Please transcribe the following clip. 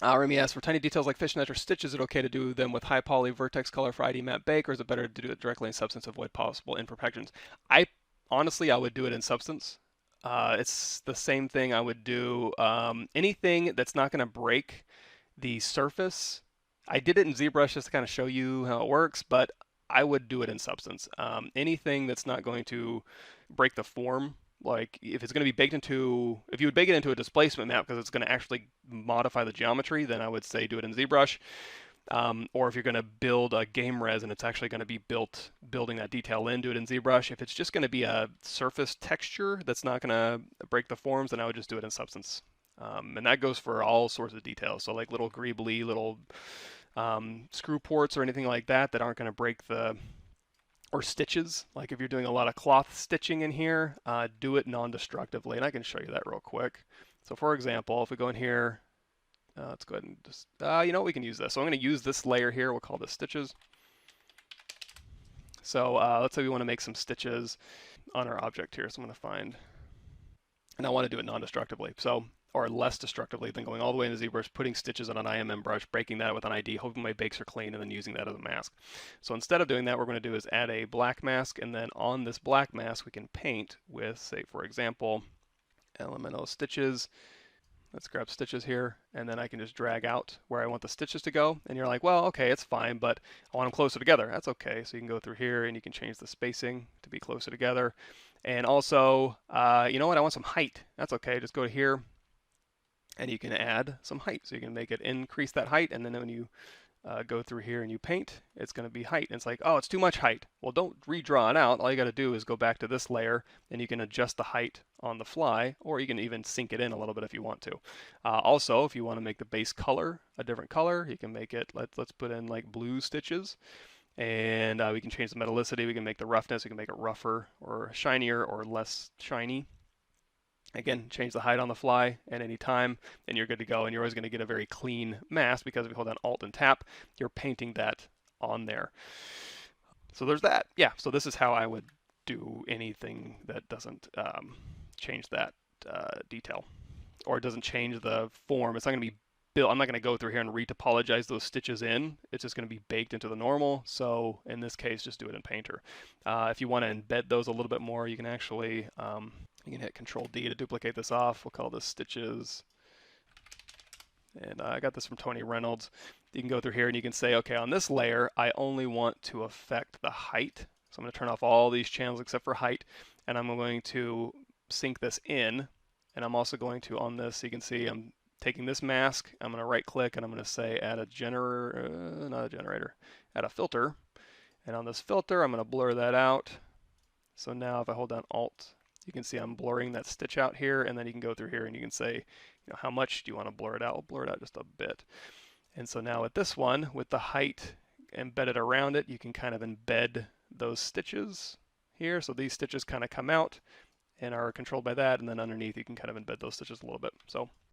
Remy asks, for tiny details like fishnet or stitches, is it okay to do them with high poly vertex color for ID map bake, or is it better to do it directly in Substance to avoid possible imperfections? I honestly, I would do it in Substance. It's the same thing I would do. Anything that's not going to break the surface. I did it in ZBrush just to kind of show you how it works, but I would do it in Substance. Anything that's not going to break the form, like if it's going to be baked into, if you would bake it into a displacement map because it's going to actually modify the geometry, then I would say do it in ZBrush. Or if you're going to build a game res and it's actually going to be building that detail in, do it in ZBrush. If it's just going to be a surface texture that's not going to break the forms, then I would just do it in Substance. And that goes for all sorts of details. So like little greebly, little screw ports or anything like that that aren't going to break the, or stitches. Like if you're doing a lot of cloth stitching in here, do it non-destructively. And I can show you that real quick. So for example, if we go in here, let's go ahead and just, you know what, we can use this. So I'm going to use this layer here. We'll call this stitches. So let's say we want to make some stitches on our object here. So I'm going to find, and I want to do it non-destructively. So, or less destructively than going all the way into ZBrush, putting stitches on an IMM brush, breaking that with an ID, hoping my bakes are clean, and then using that as a mask. So instead of doing that, what we're going to do is add a black mask, and then on this black mask, we can paint with, say, for example, elemental stitches. Let's grab stitches here, and then I can just drag out where I want the stitches to go. And you're like, well, okay, it's fine, but I want them closer together. That's okay. So you can go through here and you can change the spacing to be closer together. And also, you know what? I want some height. That's okay. Just go to here and you can add some height. So you can make it increase that height, and then when you go through here and you paint, it's going to be height. And it's like, oh, it's too much height. Well, don't redraw it out. All you got to do is go back to this layer, and you can adjust the height on the fly, or you can even sync it in a little bit if you want to. Also, if you want to make the base color a different color, you can make it, let's put in like blue stitches. And we can change the metallicity, we can make the roughness, we can make it rougher or shinier or less shiny. Again, change the height on the fly at any time, and you're good to go. And you're always going to get a very clean mask because if you hold down Alt and tap, you're painting that on there. So there's that. Yeah, so this is how I would do anything that doesn't change that detail, or it doesn't change the form. It's not going to be built. I'm not going to go through here and retopologize those stitches in. It's just going to be baked into the normal. So in this case, just do it in Painter. If you want to embed those a little bit more, you can actually you can hit Control D to duplicate this off. We'll call this stitches. And I got this from Tony Reynolds. You can go through here and you can say, okay, on this layer, I only want to affect the height. So I'm going to turn off all these channels except for height. And I'm going to sync this in. And I'm also going to, on this, you can see I'm taking this mask. I'm going to right click and I'm going to say add a generator, not a generator, add a filter. And on this filter, I'm going to blur that out. So now if I hold down Alt, you can see I'm blurring that stitch out here, and then you can go through here and you can say, you know, how much do you want to blur it out? We'll blur it out just a bit. And so now with this one, with the height embedded around it, you can kind of embed those stitches here. So these stitches kind of come out and are controlled by that, and then underneath you can kind of embed those stitches a little bit. So